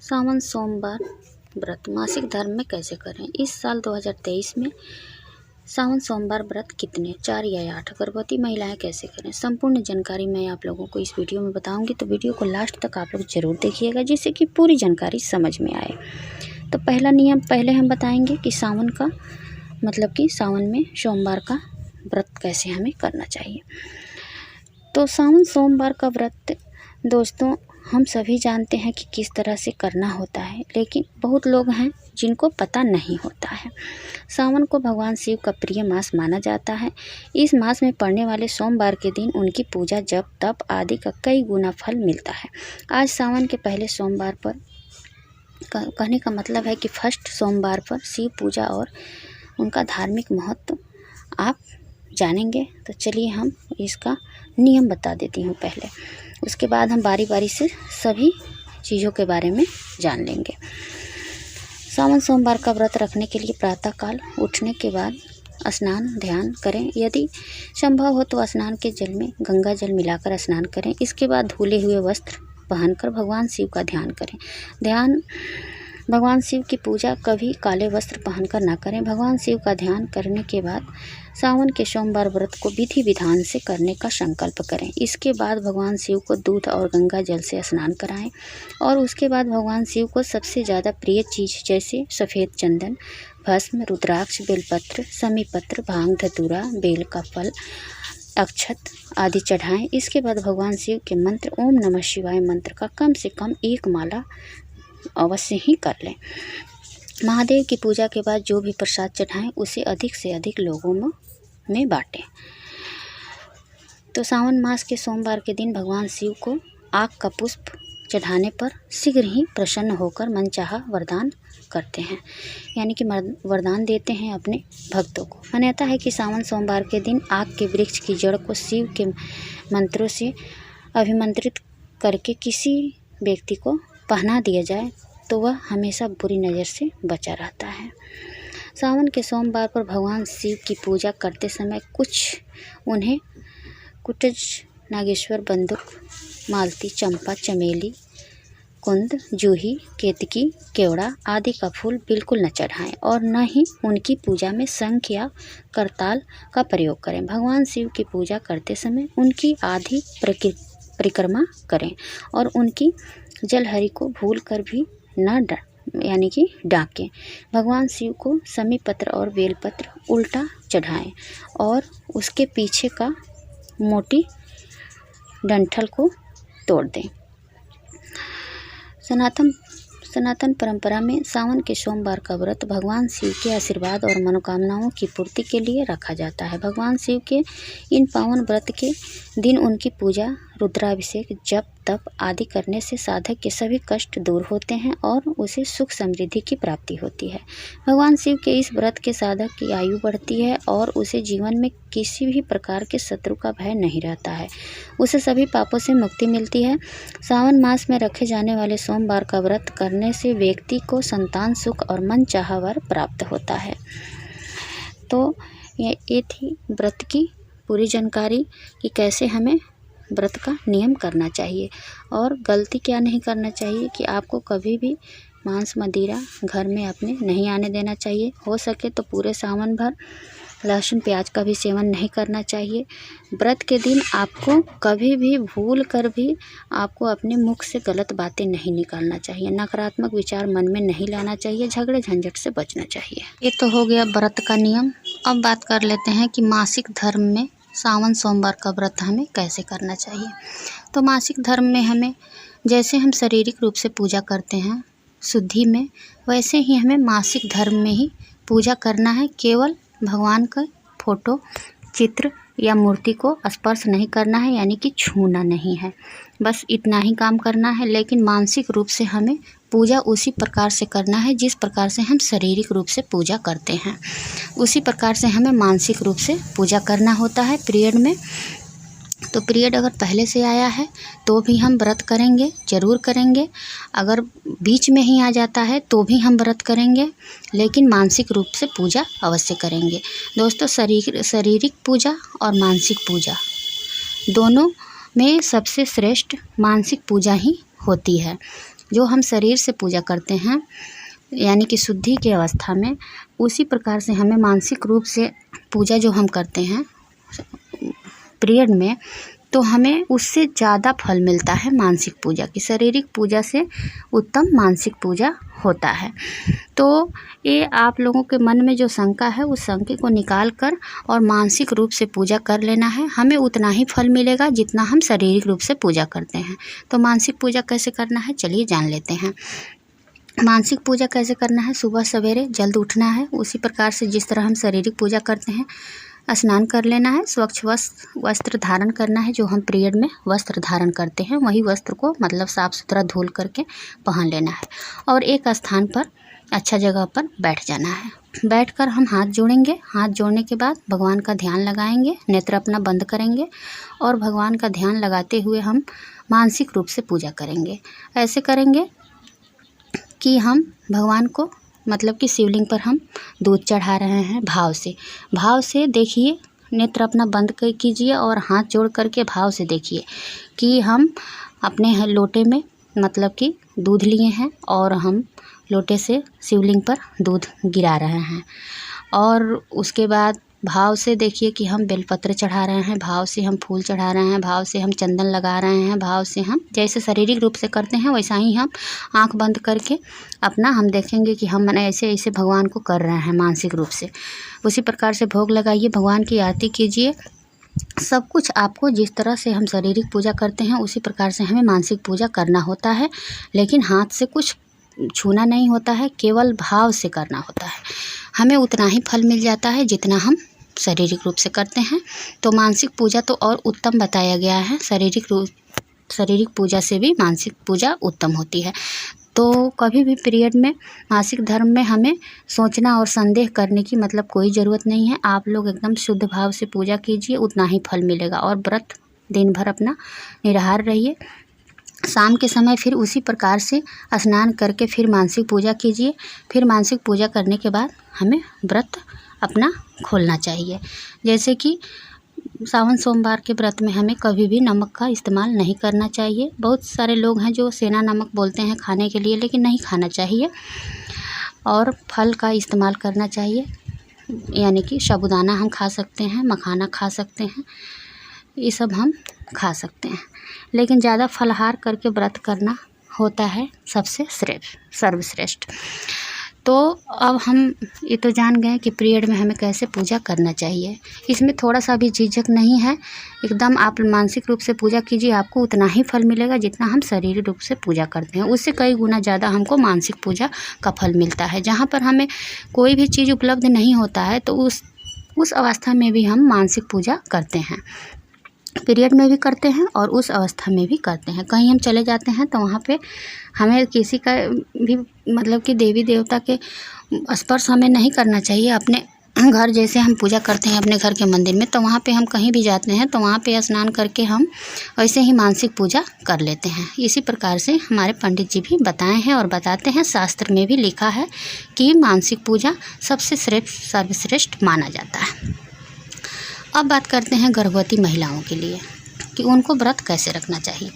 सावन सोमवार व्रत मासिक धर्म में कैसे करें। इस साल 2023 में सावन सोमवार व्रत कितने, 4 या 8, गर्भवती महिलाएं कैसे करें, संपूर्ण जानकारी मैं आप लोगों को इस वीडियो में बताऊंगी। तो वीडियो को लास्ट तक आप लोग जरूर देखिएगा, जिससे कि पूरी जानकारी समझ में आए। तो पहला नियम पहले हम बताएंगे कि सावन का मतलब कि सावन में सोमवार का व्रत कैसे हमें करना चाहिए। तो सावन सोमवार का व्रत दोस्तों हम सभी जानते हैं कि किस तरह से करना होता है, लेकिन बहुत लोग हैं जिनको पता नहीं होता है। सावन को भगवान शिव का प्रिय मास माना जाता है। इस मास में पड़ने वाले सोमवार के दिन उनकी पूजा जप तप आदि का कई गुना फल मिलता है। आज सावन के पहले सोमवार पर कहने का मतलब है कि फर्स्ट सोमवार पर शिव पूजा और उनका धार्मिक महत्व आप जानेंगे। तो चलिए हम इसका नियम बता देती हूँ पहले, उसके बाद हम बारी बारी से सभी चीज़ों के बारे में जान लेंगे। सावन सोमवार का व्रत रखने के लिए प्रातःकाल उठने के बाद स्नान ध्यान करें। यदि संभव हो तो स्नान के जल में गंगा जल मिलाकर स्नान करें। इसके बाद धुले हुए वस्त्र पहनकर भगवान शिव का ध्यान करें। भगवान शिव की पूजा कभी काले वस्त्र पहनकर ना करें। भगवान शिव का ध्यान करने के बाद सावन के सोमवार व्रत को विधि विधान से करने का संकल्प करें। इसके बाद भगवान शिव को दूध और गंगा जल से स्नान कराएं और उसके बाद भगवान शिव को सबसे ज़्यादा प्रिय चीज़ जैसे सफ़ेद चंदन, भस्म, रुद्राक्ष, बेलपत्र, समीपत्र, भांग, धतूरा, बेल का फल, अक्षत आदि चढ़ाएं। इसके बाद भगवान शिव के मंत्र ओम नमः शिवाय मंत्र का कम से कम 1 माला अवश्य ही कर लें। महादेव की पूजा के बाद जो भी प्रसाद चढ़ाएं उसे अधिक से अधिक लोगों में बांटें। तो सावन मास के सोमवार के दिन भगवान शिव को आक का पुष्प चढ़ाने पर शीघ्र ही प्रसन्न होकर मनचाहा वरदान करते हैं, यानी कि वरदान देते हैं अपने भक्तों को। मान्यता है कि सावन सोमवार के दिन आक के वृक्ष की जड़ को शिव के मंत्रों से अभिमंत्रित करके किसी व्यक्ति को पहना दिया जाए तो वह हमेशा बुरी नज़र से बचा रहता है। सावन के सोमवार पर भगवान शिव की पूजा करते समय उन्हें कुटज, नागेश्वर, बंदूक, मालती, चंपा, चमेली, कुंद, जूही, केतकी, केवड़ा आदि का फूल बिल्कुल न चढ़ाएं और न ही उनकी पूजा में शंख या करताल का प्रयोग करें। भगवान शिव की पूजा करते समय उनकी आधी परिक्रमा करें और उनकी जलहरी को भूल कर भी न यानी कि डाकें। भगवान शिव को समीपत्र और बेलपत्र उल्टा चढ़ाएं और उसके पीछे का मोटी डंठल को तोड़ दें। सनातन परंपरा में सावन के सोमवार का व्रत भगवान शिव के आशीर्वाद और मनोकामनाओं की पूर्ति के लिए रखा जाता है। भगवान शिव के इन पावन व्रत के दिन उनकी पूजा, रुद्राभिषेक, जप तप आदि करने से साधक के सभी कष्ट दूर होते हैं और उसे सुख समृद्धि की प्राप्ति होती है। भगवान शिव के इस व्रत के साधक की आयु बढ़ती है और उसे जीवन में किसी भी प्रकार के शत्रु का भय नहीं रहता है। उसे सभी पापों से मुक्ति मिलती है। सावन मास में रखे जाने वाले सोमवार का व्रत करने से व्यक्ति को संतान सुख और मनचाहा वर प्राप्त होता है। तो ये थी व्रत की पूरी जानकारी कि कैसे हमें व्रत का नियम करना चाहिए और गलती क्या नहीं करना चाहिए कि आपको कभी भी मांस मदिरा घर में अपने नहीं आने देना चाहिए। हो सके तो पूरे सावन भर लहसुन प्याज का भी सेवन नहीं करना चाहिए। व्रत के दिन आपको कभी भी भूल कर भी आपको अपने मुख से गलत बातें नहीं निकालना चाहिए। नकारात्मक विचार मन में नहीं लाना चाहिए। झगड़े झंझट से बचना चाहिए। ये तो हो गया व्रत का नियम। अब बात कर लेते हैं कि मासिक धर्म में सावन सोमवार का व्रत हमें कैसे करना चाहिए। तो मासिक धर्म में हमें जैसे हम शारीरिक रूप से पूजा करते हैं शुद्धि में, वैसे ही हमें मासिक धर्म में ही पूजा करना है। केवल भगवान का फोटो, चित्र या मूर्ति को स्पर्श नहीं करना है, यानी कि छूना नहीं है। बस इतना ही काम करना है। लेकिन मानसिक रूप से हमें पूजा उसी प्रकार से करना है जिस प्रकार से हम शारीरिक रूप से पूजा करते हैं, उसी प्रकार से हमें मानसिक रूप से पूजा करना होता है। पीरियड में तो पीरियड अगर पहले से आया है तो भी हम व्रत करेंगे, ज़रूर करेंगे। अगर बीच में ही आ जाता है तो भी हम व्रत करेंगे, लेकिन मानसिक रूप से पूजा अवश्य करेंगे। दोस्तों शारीरिक पूजा और मानसिक पूजा दोनों में सबसे श्रेष्ठ मानसिक पूजा ही होती है। जो हम शरीर से पूजा करते हैं यानी कि शुद्धि की अवस्था में, उसी प्रकार से हमें मानसिक रूप से पूजा जो हम करते हैं पीरियड में, तो हमें उससे ज़्यादा फल मिलता है मानसिक पूजा की। शारीरिक पूजा से उत्तम मानसिक पूजा होता है। तो ये आप लोगों के मन में जो शंका है उस शंके को निकाल कर और मानसिक रूप से पूजा कर लेना है। हमें उतना ही फल मिलेगा जितना हम शारीरिक रूप से पूजा करते हैं। तो मानसिक पूजा कैसे करना है, चलिए जान लेते हैं। मानसिक पूजा कैसे करना है, सुबह सवेरे जल्द उठना है। उसी प्रकार से जिस तरह हम शारीरिक पूजा करते हैं, स्नान कर लेना है, स्वच्छ वस्त्र धारण करना है। जो हम पीरियड में वस्त्र धारण करते हैं वही वस्त्र को मतलब साफ़ सुथरा धुल करके पहन लेना है और एक स्थान पर अच्छा जगह पर बैठ जाना है। बैठकर हम हाथ जोड़ेंगे। हाथ जोड़ने के बाद भगवान का ध्यान लगाएंगे, नेत्र अपना बंद करेंगे और भगवान का ध्यान लगाते हुए हम मानसिक रूप से पूजा करेंगे। ऐसे करेंगे कि हम भगवान को मतलब कि शिवलिंग पर हम दूध चढ़ा रहे हैं भाव से देखिए, नेत्र अपना बंद कीजिए और हाथ जोड़ करके भाव से देखिए कि हम अपने लोटे में मतलब कि दूध लिए हैं और हम लोटे से शिवलिंग पर दूध गिरा रहे हैं। और उसके बाद भाव से देखिए कि हम बेलपत्र चढ़ा रहे हैं, भाव से हम फूल चढ़ा रहे हैं, भाव से हम चंदन लगा रहे हैं, भाव से हम जैसे शारीरिक रूप से करते हैं वैसा ही हम आंख बंद करके अपना हम देखेंगे कि हम ऐसे ऐसे भगवान को कर रहे हैं मानसिक रूप से। उसी प्रकार से भोग लगाइए, भगवान की आरती कीजिए। सब कुछ आपको जिस तरह से हम शारीरिक पूजा करते हैं उसी प्रकार से हमें मानसिक पूजा करना होता है, लेकिन हाथ से कुछ छूना नहीं होता है, केवल भाव से करना होता है। हमें उतना ही फल मिल जाता है जितना हम शारीरिक रूप से करते हैं। तो मानसिक पूजा तो और उत्तम बताया गया है। शारीरिक पूजा से भी मानसिक पूजा उत्तम होती है। तो कभी भी पीरियड में मासिक धर्म में हमें सोचना और संदेह करने की मतलब कोई ज़रूरत नहीं है। आप लोग एकदम शुद्ध भाव से पूजा कीजिए, उतना ही फल मिलेगा। और व्रत दिन भर अपना निराहार रहिए। शाम के समय फिर उसी प्रकार से स्नान करके फिर मानसिक पूजा कीजिए। फिर मानसिक पूजा करने के बाद हमें व्रत अपना खोलना चाहिए। जैसे कि सावन सोमवार के व्रत में हमें कभी भी नमक का इस्तेमाल नहीं करना चाहिए। बहुत सारे लोग हैं जो सेंधा नमक बोलते हैं खाने के लिए, लेकिन नहीं खाना चाहिए। और फल का इस्तेमाल करना चाहिए, यानी कि साबूदाना हम खा सकते हैं, मखाना खा सकते हैं, ये सब हम खा सकते हैं। लेकिन ज़्यादा फलाहार करके व्रत करना होता है सबसे सर्वश्रेष्ठ। तो अब हम ये तो जान गए कि पीरियड में हमें कैसे पूजा करना चाहिए। इसमें थोड़ा सा भी झिझक नहीं है, एकदम आप मानसिक रूप से पूजा कीजिए, आपको उतना ही फल मिलेगा जितना हम शारीरिक रूप से पूजा करते हैं। उससे कई गुना ज़्यादा हमको मानसिक पूजा का फल मिलता है। जहाँ पर हमें कोई भी चीज़ उपलब्ध नहीं होता है तो उस अवस्था में भी हम मानसिक पूजा करते हैं। पीरियड में भी करते हैं और उस अवस्था में भी करते हैं। कहीं हम चले जाते हैं तो वहाँ पे हमें किसी का भी मतलब कि देवी देवता के स्पर्श हमें नहीं करना चाहिए। अपने घर जैसे हम पूजा करते हैं अपने घर के मंदिर में, तो वहाँ पे हम कहीं भी जाते हैं तो वहाँ पे स्नान करके हम वैसे ही मानसिक पूजा कर लेते हैं। इसी प्रकार से हमारे पंडित जी भी बताए हैं और बताते हैं, शास्त्र में भी लिखा है कि मानसिक पूजा सबसे सर्वश्रेष्ठ माना जाता है। अब बात करते हैं गर्भवती महिलाओं के लिए कि उनको व्रत कैसे रखना चाहिए।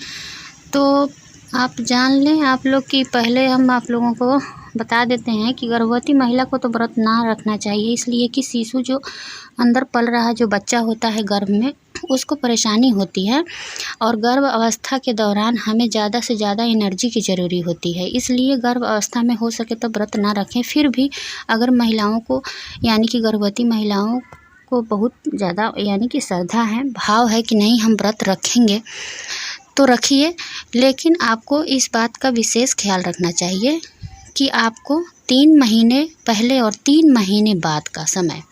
तो आप जान लें आप लोग कि पहले हम आप लोगों को बता देते हैं कि गर्भवती महिला को तो व्रत ना रखना चाहिए, इसलिए कि शिशु जो अंदर पल रहा जो बच्चा होता है गर्भ में, उसको परेशानी होती है और गर्भ अवस्था के दौरान हमें ज़्यादा से ज़्यादा एनर्जी की ज़रूरी होती है। इसलिए गर्भ अवस्था में हो सके तो व्रत ना रखें। फिर भी अगर महिलाओं को यानी कि गर्भवती महिलाओं को बहुत ज़्यादा यानी कि श्रद्धा है, भाव है कि नहीं हम व्रत रखेंगे तो रखिए, लेकिन आपको इस बात का विशेष ख्याल रखना चाहिए कि आपको 3 महीने पहले और 3 महीने बाद का समय,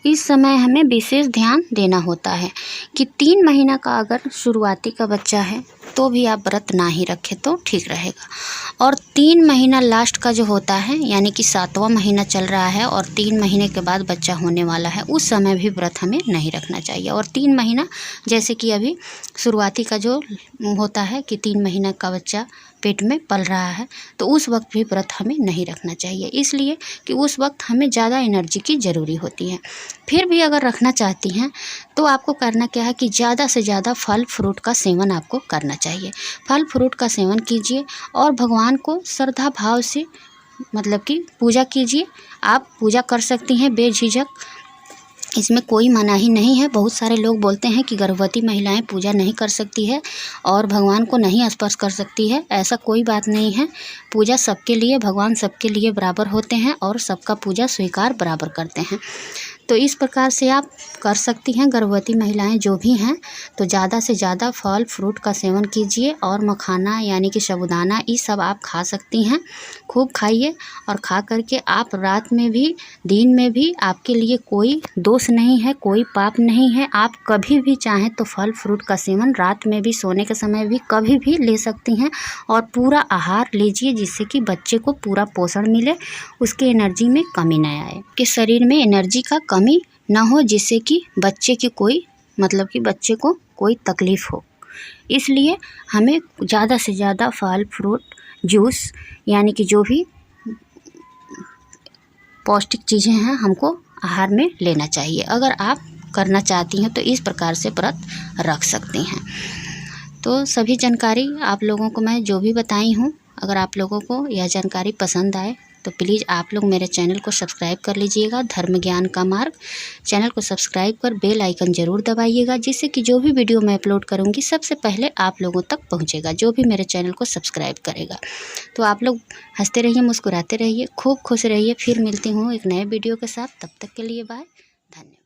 इस समय हमें विशेष ध्यान देना होता है कि 3 महीना का अगर शुरुआती का बच्चा है तो भी आप व्रत ना ही रखें तो ठीक रहेगा। और 3 महीना लास्ट का जो होता है यानी कि 7वां महीना चल रहा है और 3 महीने के बाद बच्चा होने वाला है, उस समय भी व्रत हमें नहीं रखना चाहिए। और 3 महीना जैसे कि अभी शुरुआती का जो होता है कि 3 महीना का बच्चा पेट में पल रहा है, तो उस वक्त भी व्रत हमें नहीं रखना चाहिए, इसलिए कि उस वक्त हमें ज़्यादा एनर्जी की ज़रूरी होती है। फिर भी अगर रखना चाहती हैं तो आपको करना क्या है कि ज़्यादा से ज़्यादा फल फ्रूट का सेवन आपको करना चाहिए। फल फ्रूट का सेवन कीजिए और भगवान को श्रद्धा भाव से मतलब कि पूजा कीजिए। आप पूजा कर सकती हैं बेझिझक, इसमें कोई मनाही नहीं है। बहुत सारे लोग बोलते हैं कि गर्भवती महिलाएं पूजा नहीं कर सकती है और भगवान को नहीं स्पर्श कर सकती है। ऐसा कोई बात नहीं है। पूजा सबके लिए, भगवान सबके लिए बराबर होते हैं और सबका पूजा स्वीकार बराबर करते हैं। तो इस प्रकार से आप कर सकती हैं। गर्भवती महिलाएं जो भी हैं तो ज़्यादा से ज़्यादा फल फ्रूट का सेवन कीजिए और मखाना यानी कि साबूदाना ये सब आप खा सकती हैं। खूब खाइए और खा करके आप रात में भी दिन में भी आपके लिए कोई दोष नहीं है, कोई पाप नहीं है। आप कभी भी चाहें तो फल फ्रूट का सेवन रात में भी, सोने के समय भी, कभी भी ले सकती हैं और पूरा आहार लीजिए जिससे कि बच्चे को पूरा पोषण मिले, उसके एनर्जी में कमी न आए, कि शरीर में एनर्जी का कमी ना हो, जिससे कि बच्चे की कोई मतलब कि बच्चे को कोई तकलीफ़ हो। इसलिए हमें ज़्यादा से ज़्यादा फल फ्रूट जूस यानी कि जो भी पौष्टिक चीज़ें हैं हमको आहार में लेना चाहिए। अगर आप करना चाहती हैं तो इस प्रकार से व्रत रख सकती हैं। तो सभी जानकारी आप लोगों को मैं जो भी बताई हूँ, अगर आप लोगों को यह जानकारी पसंद आए तो प्लीज़ आप लोग मेरे चैनल को सब्सक्राइब कर लीजिएगा। धर्म ज्ञान का मार्ग चैनल को सब्सक्राइब कर बेल आइकन ज़रूर दबाइएगा, जिससे कि जो भी वीडियो मैं अपलोड करूँगी सबसे पहले आप लोगों तक पहुँचेगा, जो भी मेरे चैनल को सब्सक्राइब करेगा। तो आप लोग हंसते रहिए, मुस्कुराते रहिए, खूब खुश रहिए। फिर मिलती हूँ एक नए वीडियो के साथ, तब तक के लिए बाय, धन्यवाद।